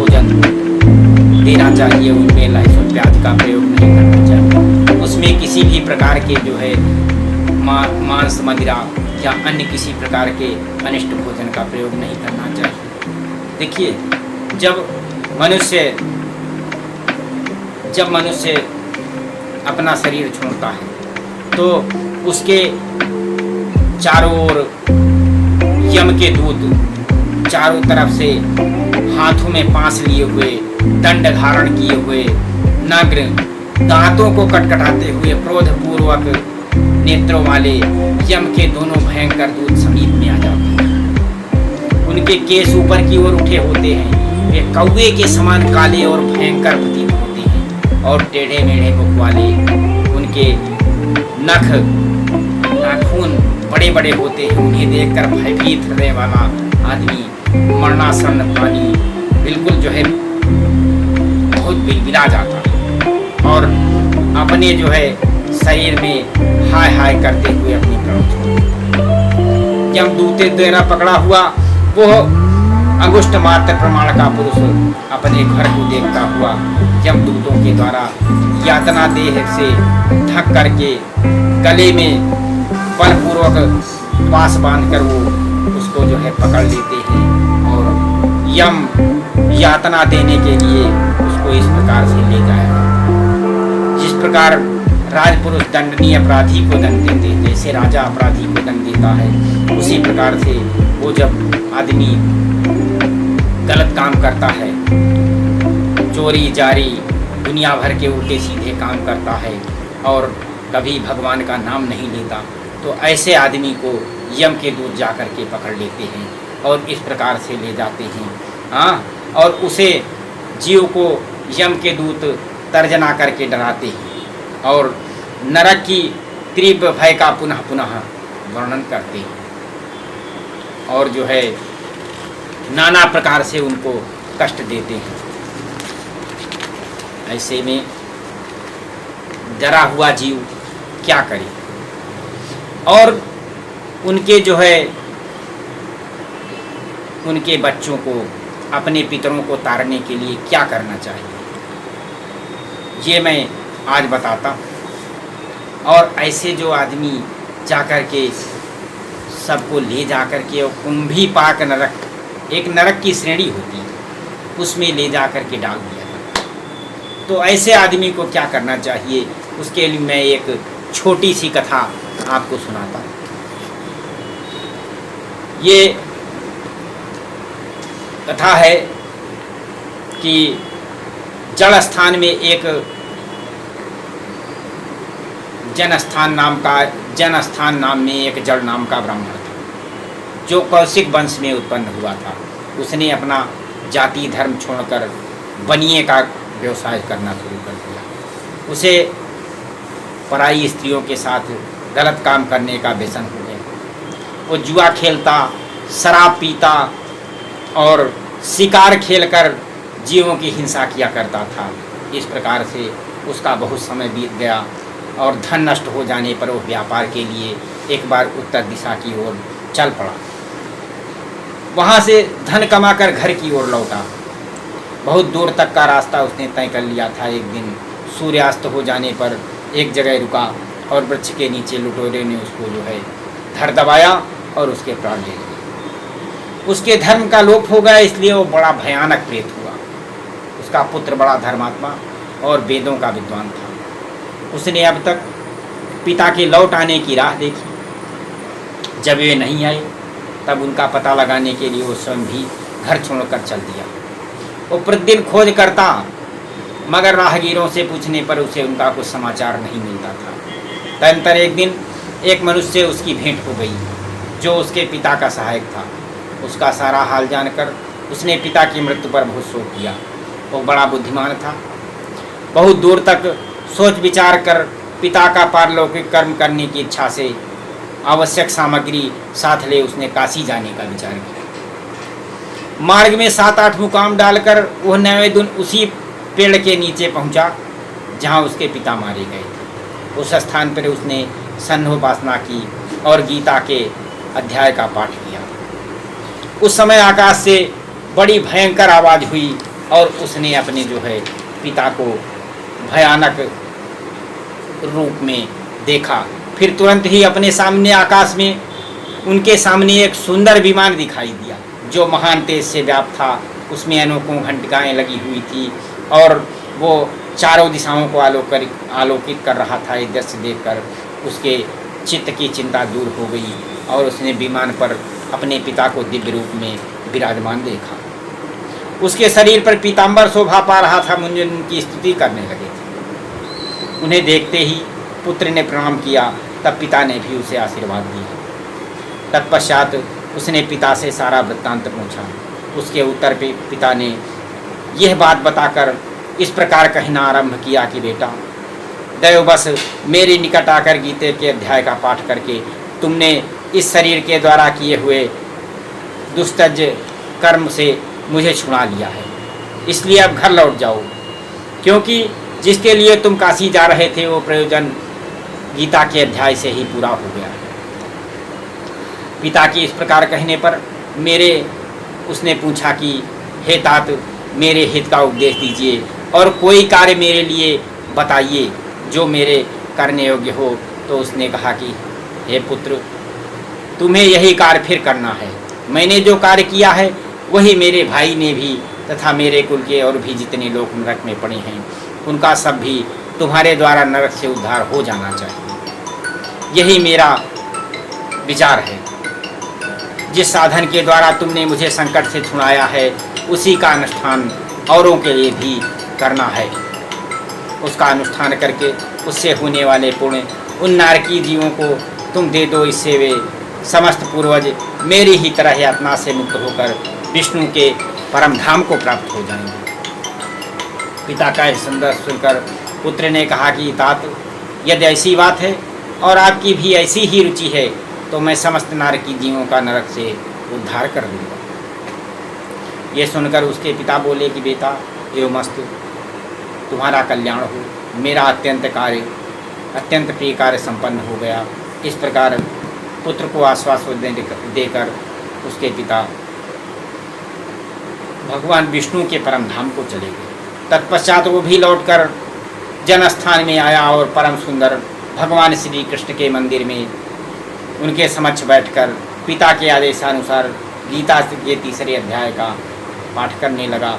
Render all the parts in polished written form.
भोजन देना चाहिए, उनमें लहसुन प्याज का प्रयोग नहीं करना चाहिए। उसमें किसी भी प्रकार के जो है मांस मदिरा या अन्य किसी प्रकार के अनिष्ट भोजन का प्रयोग नहीं करना चाहिए। देखिए, जब मनुष्य अपना शरीर छोड़ता है तो उसके चारों ओर यम के दूत चारों तरफ से हाथों में पास लिए हुए, दंड धारण किए हुए, नग्न, दांतों को कटकटाते हुए, क्रोधपूर्वक नेत्रों वाले यम के दोनों भयंकर दूत समीप में आ जाते हैं। उनके केस ऊपर की ओर उठे होते हैं, वे कौवे के समान काले और भयंकर प्रतीत होते हैं और टेढ़े मेढ़े मुख वाले, उनके नाखून बड़े बड़े होते हैं। उन्हें देखकर भयभीत हृदय वाला आदमी मरणासन्न प्राणी बिल्कुल जो है बहुत बिलबिला जाता है और अपने जो है शरीर में हाय हाय करते हुए अपनी प्राण छोड़ते। यमदूत द्वारा पकड़ा हुआ वो अंगुष्ठ मात्र प्रमाण का पुरुष अपने घर को देखता हुआ यमदूतों के द्वारा यातना देह से ढक करके गले में बलपूर्वक पास बांधकर वो उसको जो है पकड़ लेते हैं और यम यातना देने के लिए उसको इस प्रकार से ले जाया। जिस प्रकार राजपुरुष दंडनीय अपराधी को दंड देते हैं, जैसे राजा अपराधी को दंड देता है, उसी प्रकार से वो जब आदमी गलत काम करता है, चोरी जारी दुनिया भर के उल्टे सीधे काम करता है और कभी भगवान का नाम नहीं लेता, तो ऐसे आदमी को यम के दूत जाकर के पकड़ लेते हैं और इस प्रकार से ले जाते हैं। हाँ, और उसे जीव को यम के दूत तर्जना करके डराते हैं और नरक की तीव्र भय का पुनः पुनः वर्णन करते हैं और जो है नाना प्रकार से उनको कष्ट देते हैं। ऐसे में डरा हुआ जीव क्या करे और उनके जो है उनके बच्चों को, अपने पितरों को तारने के लिए क्या करना चाहिए, ये मैं आज बताता हूँ। और ऐसे जो आदमी जाकर के सबको ले जाकर के और कुंभी पाक नरक, एक नरक की श्रेणी होती है, उसमें ले जाकर के डाल दिया जाता है। तो ऐसे आदमी को क्या करना चाहिए, उसके लिए मैं एक छोटी सी कथा आपको सुनाता हूँ। ये कथा है कि जल स्थान में एक जनस्थान नाम में एक जल नाम का ब्राह्मण था, जो कौशिक वंश में उत्पन्न हुआ था। उसने अपना जाति धर्म छोड़कर बनिए का व्यवसाय करना शुरू कर दिया। उसे पराई स्त्रियों के साथ गलत काम करने का व्यसन हो गया। वो जुआ खेलता, शराब पीता और शिकार खेलकर जीवों की हिंसा किया करता था। इस प्रकार से उसका बहुत समय बीत गया और धन नष्ट हो जाने पर वो व्यापार के लिए एक बार उत्तर दिशा की ओर चल पड़ा। वहाँ से धन कमाकर घर की ओर लौटा। बहुत दूर तक का रास्ता उसने तय कर लिया था। एक दिन सूर्यास्त हो जाने पर एक जगह रुका और वृक्ष के नीचे लुटेरे ने उसको जो है धर दबाया और उसके प्राण ले लिए। उसके धर्म का लोप हो गया, इसलिए वो बड़ा भयानक प्रेत हुआ। उसका पुत्र बड़ा धर्मात्मा और वेदों का विद्वान था। उसने अब तक पिता के लौट आने की राह देखी। जब वे नहीं आए तब उनका पता लगाने के लिए वो स्वयं भी घर छोड़कर चल दिया। वो प्रतिदिन खोज करता, मगर राहगीरों से पूछने पर उसे उनका कुछ समाचार नहीं मिलता था। तदनंतर एक दिन एक मनुष्य से उसकी भेंट हो गई, जो उसके पिता का सहायक था। उसका सारा हाल जानकर उसने पिता की मृत्यु पर बहुत शोक किया। वो बड़ा बुद्धिमान था। बहुत दूर तक सोच विचार कर पिता का पारलौकिक कर्म करने की इच्छा से आवश्यक सामग्री साथ ले उसने काशी जाने का विचार किया। मार्ग में 7-8 मुकाम डालकर वह 9वें दिन उसी पेड़ के नीचे पहुंचा जहां उसके पिता मारे गए थे। उस स्थान पर उसने सन्नोपासना की और गीता के अध्याय का पाठ किया। उस समय आकाश से बड़ी भयंकर आवाज़ हुई और उसने अपने जो है पिता को भयानक रूप में देखा। फिर तुरंत ही अपने सामने आकाश में उनके सामने एक सुंदर विमान दिखाई दिया जो महान तेज से व्याप्त था। उसमें अनेकों घंटिकाएँ लगी हुई थी और वो चारों दिशाओं को आलोकित कर रहा था। ये दृश्य देखकर उसके चित्त की चिंता दूर हो गई और उसने विमान पर अपने पिता को दिव्य रूप में विराजमान देखा। उसके शरीर पर पीताम्बर शोभा पा रहा था। मुंजन उनकी स्तुति करने लगे थे। उन्हें देखते ही पुत्र ने प्रणाम किया, तब पिता ने भी उसे आशीर्वाद दिया। तत्पश्चात उसने पिता से सारा वृत्तांत पूछा। उसके उत्तर पे पिता ने यह बात बताकर इस प्रकार कहना आरंभ किया कि बेटा, दैववश मेरे निकट आकर गीता के अध्याय का पाठ करके तुमने इस शरीर के द्वारा किए हुए दुष्टज कर्म से मुझे छुड़ा लिया है। इसलिए अब घर लौट जाओ, क्योंकि जिसके लिए तुम काशी जा रहे थे वो प्रयोजन गीता के अध्याय से ही पूरा हो गया है। पिता के इस प्रकार कहने पर उसने पूछा कि हे तात, मेरे हित का उपदेश दीजिए और कोई कार्य मेरे लिए बताइए जो मेरे करने योग्य हो। तो उसने कहा कि हे पुत्र, तुम्हें यही कार्य फिर करना है। मैंने जो कार्य किया है वही मेरे भाई ने भी तथा मेरे कुल के और भी जितने लोग नरक में पड़े हैं उनका सब भी तुम्हारे द्वारा नरक से उद्धार हो जाना चाहिए। यही मेरा विचार है। जिस साधन के द्वारा तुमने मुझे संकट से छुड़ाया है उसी का अनुष्ठान औरों के लिए भी करना है। उसका अनुष्ठान करके उससे होने वाले पुण्य उन नारकी जीवों को तुम दे दो। इससे वे समस्त पूर्वज मेरी ही तरह यातना से मुक्त होकर विष्णु के परम धाम को प्राप्त हो जाएंगे। पिता का यह संदेश सुनकर पुत्र ने कहा कि तात, यदि ऐसी बात है और आपकी भी ऐसी ही रुचि है तो मैं समस्त नारकी जीवों का नरक से उद्धार कर दूंगा। ये सुनकर उसके पिता बोले कि बेटा, एवमस्तु, तुम्हारा कल्याण हो। मेरा अत्यंत प्रिय कार्य संपन्न हो गया। इस प्रकार पुत्र को आश्वासन देकर उसके पिता भगवान विष्णु के परम धाम को चले गए। तत्पश्चात वो भी लौटकर जनस्थान में आया और परम सुंदर भगवान श्री कृष्ण के मंदिर में उनके समक्ष बैठकर पिता के आदेशानुसार गीता के 3रे अध्याय का पाठ करने लगा।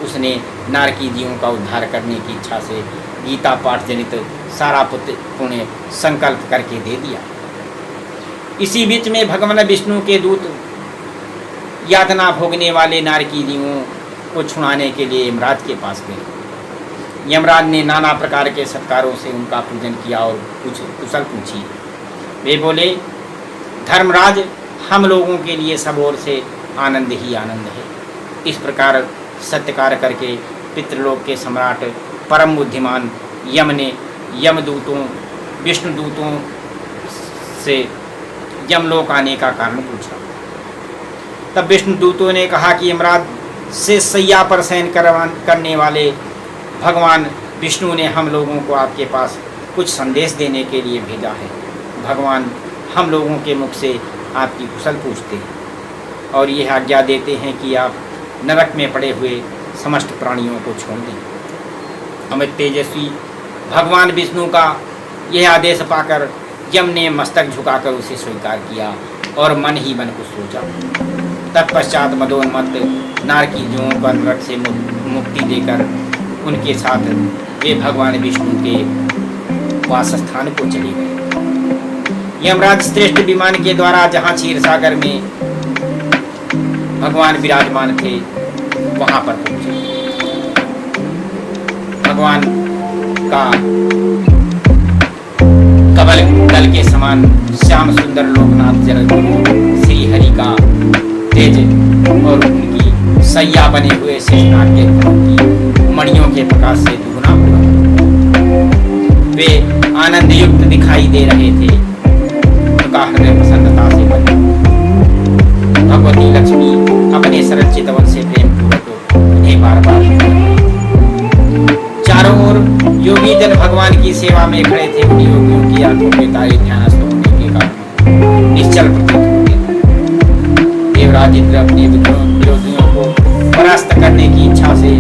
उसने नारकी जीवों का उद्धार करने की इच्छा से गीता पाठ जनित सारा पुण्य संकल्प करके दे दिया। इसी बीच में भगवान विष्णु के दूत यातना भोगने वाले नारकी जीवों को छुड़ाने के लिए यमराज के पास गए। यमराज ने नाना प्रकार के सत्कारों से उनका पूजन किया और कुछ कुशल पूछी। वे बोले, धर्मराज, हम लोगों के लिए सब ओर से आनंद ही आनंद है। इस प्रकार सत्कार करके पितृलोक के सम्राट परम बुद्धिमान यम ने यमदूतों विष्णुदूतों से यमलोक आने का कारण पूछा। तब विष्णुदूतों ने कहा कि यमराज से सैया पर शयन करने वाले भगवान विष्णु ने हम लोगों को आपके पास कुछ संदेश देने के लिए भेजा है। भगवान हम लोगों के मुख से आपकी कुशल पूछते हैं और यह आज्ञा देते हैं कि आप नरक में पड़े हुए समस्त प्राणियों को छोड़ दें। अमित तेजस्वी भगवान विष्णु का यह आदेश पाकर यम ने मस्तक झुकाकर उसे स्वीकार किया और मन ही मन को सोचा। तत्पश्चात मदोन्मत्त नारकी जीवों को नरक से मुक्ति देकर उनके साथ वे भगवान विष्णु के वासस्थान को चले गए। यमराज श्रेष्ठ विमान के द्वारा जहाँ क्षीर सागर में भगवान विराजमान थे वहाँ पर पहुँचे। भगवान का कमल दल के समान श्याम सुंदर लोकनाथ जगद्गुरु श्री हरि का तेज और उनकी सैया बने हुए शेषनाग के की मणियों के प्रकाश से दुगुना हुआ। वे आनंद युक्त दिखाई दे रहे थे। उनका हृदय प्रसन्नता से भरा। भगवती लक्ष्मी अपने सरल चितवन से प्रेम पूर्वक उन्हें बार बार चारों ओर योगी जन भगवान की सेवा में खड़े थे। उन योगियों की आंखों के तारे ध्यानस्थ होने के कारण निश्चल प्रतीत होते थे। देवराज इंद्र अपने विरोधियों को परास्त करने की इच्छा से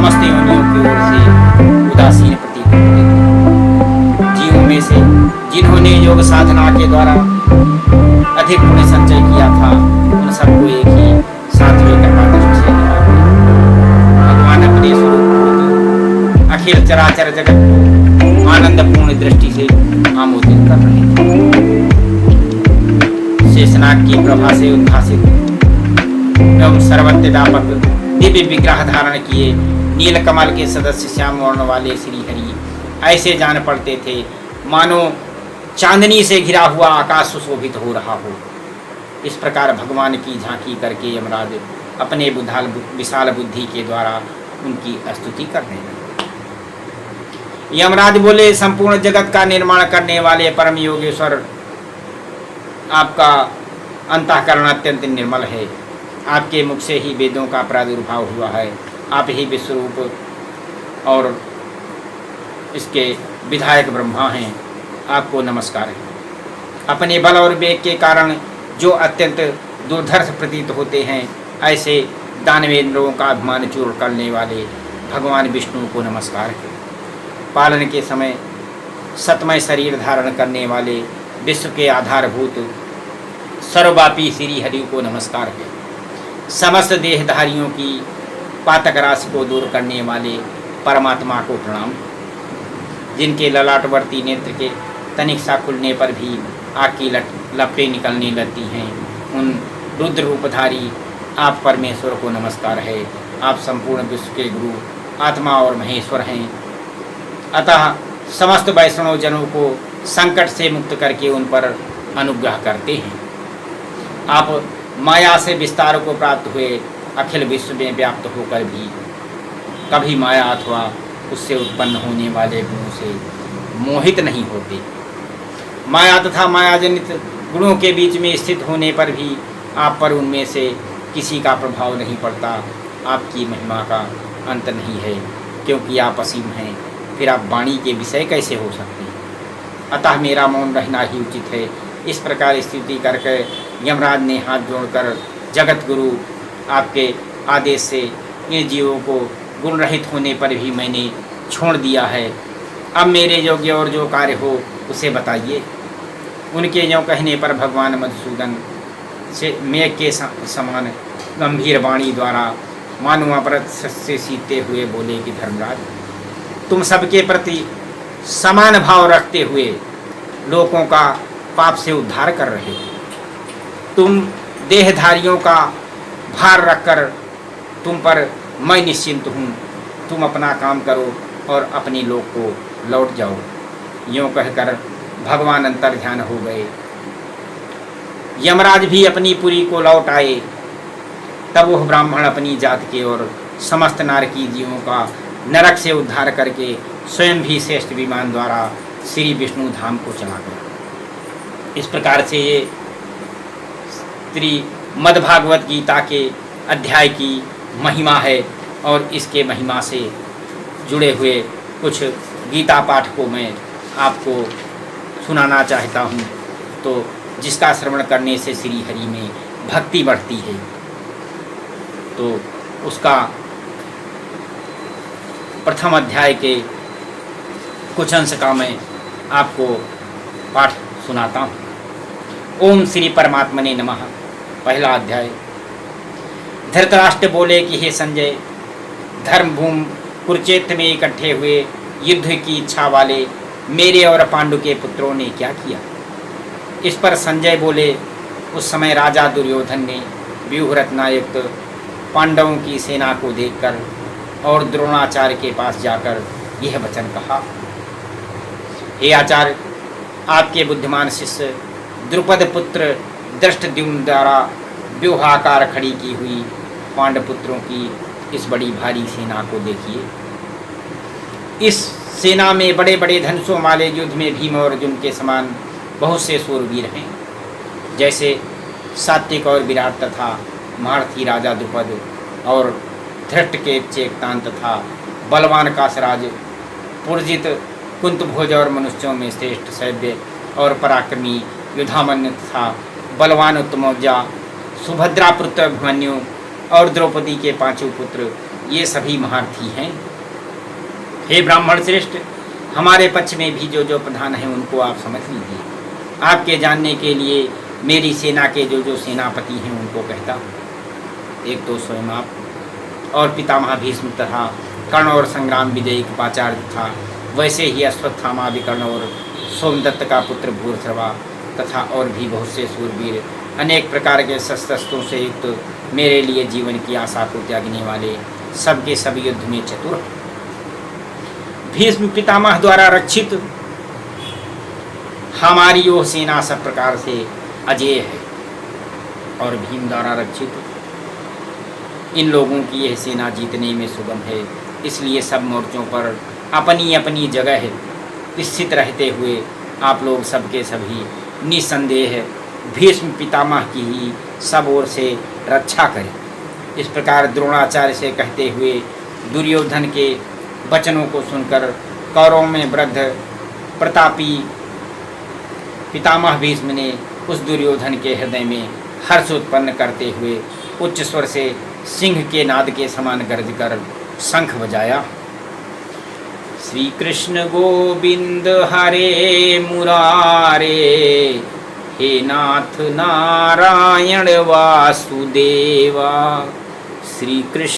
समस्त योनियों की ओर से उदासीन प्रतीत होते थे। जीवों में से जिन्होंने योग साधना के द्वारा अधिक पुण्य संचय किया था, उन सबको एक ही सात्विक कृपा दृष्टि से निभाते। भगवान अपने स्वरूप अखिल चराचर जगत को आनंदपूर्ण दृष्टि से आमोदित कर रहे थे। शेषनाग की प्रभा से उद्भासित एवं सर्वत्र व्यापक दिव्य विग्रह धारण किए नील कमल के सदस्य श्याम वर्ण वाले श्री हरि ऐसे जान पड़ते थे मानो चांदनी से घिरा हुआ आकाश सुशोभित हो रहा हो। इस प्रकार भगवान की झांकी करके यमराज अपने विशाल बुद्धि के द्वारा उनकी स्तुति करने लगे। यमराज बोले, संपूर्ण जगत का निर्माण करने वाले परम योगेश्वर, आपका अंतःकरण अत्यंत निर्मल है। आपके मुख से ही वेदों का प्रादुर्भाव हुआ है। आप ही विश्वरूप और इसके विधायक ब्रह्मा हैं। आपको नमस्कार है। अपने बल और वेग के कारण जो अत्यंत दुर्धर्ष प्रतीत होते हैं, ऐसे दानवेंद्रों का अभिमान चूर्ण करने वाले भगवान विष्णु को नमस्कार है। पालन के समय सतमय शरीर धारण करने वाले विश्व के आधारभूत सर्वव्यापी श्री हरि को नमस्कार है। समस्त देहधारियों की पातक राशि को दूर करने वाले परमात्मा को प्रणाम। जिनके ललाटवर्ती नेत्र के तनिक सा खुलने पर भी आग की लपटें निकलने लगती हैं, उन रुद्र रूपधारी आप परमेश्वर को नमस्कार है। आप संपूर्ण विश्व के गुरु, आत्मा और महेश्वर हैं। अतः समस्त वैष्णव जनों को संकट से मुक्त करके उन पर अनुग्रह करते हैं। आप माया से विस्तार को प्राप्त हुए अखिल विश्व में व्याप्त होकर भी कभी माया अथवा उससे उत्पन्न होने वाले गुणों से मोहित नहीं होते। माया तथा मायाजनित गुणों के बीच में स्थित होने पर भी आप पर उनमें से किसी का प्रभाव नहीं पड़ता। आपकी महिमा का अंत नहीं है, क्योंकि आप असीम हैं। फिर आप वाणी के विषय कैसे हो सकते हैं? अतः मेरा मौन रहना ही उचित है। इस प्रकार स्तुति करके यमराज ने हाथ जोड़कर, जगत गुरु, आपके आदेश से इन जीवों को गुण रहित होने पर भी मैंने छोड़ दिया है। अब मेरे योग्य और जो कार्य हो उसे बताइए। उनके यों कहने पर भगवान मधुसूदन से मेघ के समान गंभीर वाणी द्वारा मानो अमृत से सीते हुए बोले कि धर्मराज, तुम सबके प्रति समान भाव रखते हुए लोगों का पाप से उद्धार कर रहे हो। तुम देहधारियों का भार रखकर तुम पर मैं निश्चिंत हूँ। तुम अपना काम करो और अपने लोक को लौट जाओ। यों कहकर भगवान अंतर ध्यान हो गए। यमराज भी अपनी पुरी को लौट आए। तब वह ब्राह्मण अपनी जात के और समस्त नारकी जीवों का नरक से उद्धार करके स्वयं भी श्रेष्ठ विमान द्वारा श्री विष्णु धाम को चला गया। इस प्रकार से ये श्री मद्भागवत गीता के अध्याय की महिमा है और इसके महिमा से जुड़े हुए कुछ गीता पाठ को मैं आपको सुनाना चाहता हूँ, तो जिसका श्रवण करने से श्री हरि में भक्ति बढ़ती है। तो उसका प्रथम अध्याय के कुछ अंश का मैं आपको पाठ सुनाता हूँ। ओम श्री परमात्मने नमः। पहला अध्याय। धृतराष्ट्र बोले कि हे संजय, धर्मभूमि कुरुक्षेत्र में इकट्ठे हुए युद्ध की इच्छा वाले मेरे और पांडु के पुत्रों ने क्या किया? इस पर संजय बोले, उस समय राजा दुर्योधन ने व्यूह रत्नायुक्त पांडवों की सेना को देखकर और द्रोणाचार्य के पास जाकर यह वचन कहा, हे आचार्य, आपके बुद्धिमान शिष्य द्रुपद पुत्र दृष्टद्युम्न द्वारा व्यूहाकार खड़ी की हुई पांडपुत्रों की इस बड़ी भारी सेना को देखिए। इस सेना में बड़े बड़े धनुषों वाले युद्ध में भीम और अर्जुन के समान बहुत से सूरवीर हैं, जैसे सात्विक और विराट तथा महारथी राजा द्रुपद और धृष्ट के चेकतान तथा बलवान कासराज, पुरजित कुंतभोज और मनुष्यों में श्रेष्ठ सैव्य और पराक्रमी युधामन्यु तथा बलवान उत्तमौजा, सुभद्रा पुत्र अभिमन्यु और द्रौपदी के पांचों पुत्र ये सभी महारथी हैं। हे ब्राह्मण श्रेष्ठ, हमारे पक्ष में भी जो जो प्रधान हैं उनको आप समझ लीजिए। आपके जानने के लिए मेरी सेना के जो जो सेनापति हैं उनको कहता हूँ। एक तो स्वयं आप और पितामह भीष्म तथा कर्ण और संग्राम विजयी कृपाचार्य था, वैसे ही अश्वत्थामा विकर्ण और सोमदत्त का पुत्र भूरिश्रवा तथा और भी बहुत से सूरवीर अनेक प्रकार के शस्त्रों से युक्त मेरे लिए जीवन की आशा को त्यागने वाले सबके सब युद्ध में चतुर। भीष्म पितामह द्वारा रक्षित हमारी वो सेना सब प्रकार से अजेय है और भीम द्वारा रक्षित इन लोगों की यह सेना जीतने में सुगम है। इसलिए सब मोर्चों पर अपनी अपनी जगह स्थित रहते हुए आप लोग सबके सभी निसंदेह भीष्म पितामह की ही सब ओर से रक्षा करें। इस प्रकार द्रोणाचार्य से कहते हुए दुर्योधन के वचनों को सुनकर कौरवों में वृद्ध प्रतापी पितामह भीष्म ने उस दुर्योधन के हृदय में हर्ष उत्पन्न करते हुए उच्च स्वर से सिंह के नाद के समान गर्ज कर शंख बजाया। श्री कृष्ण गोविंद हरे मुरारे, हे नाथ नारायण वासुदेवा। श्री कृष्ण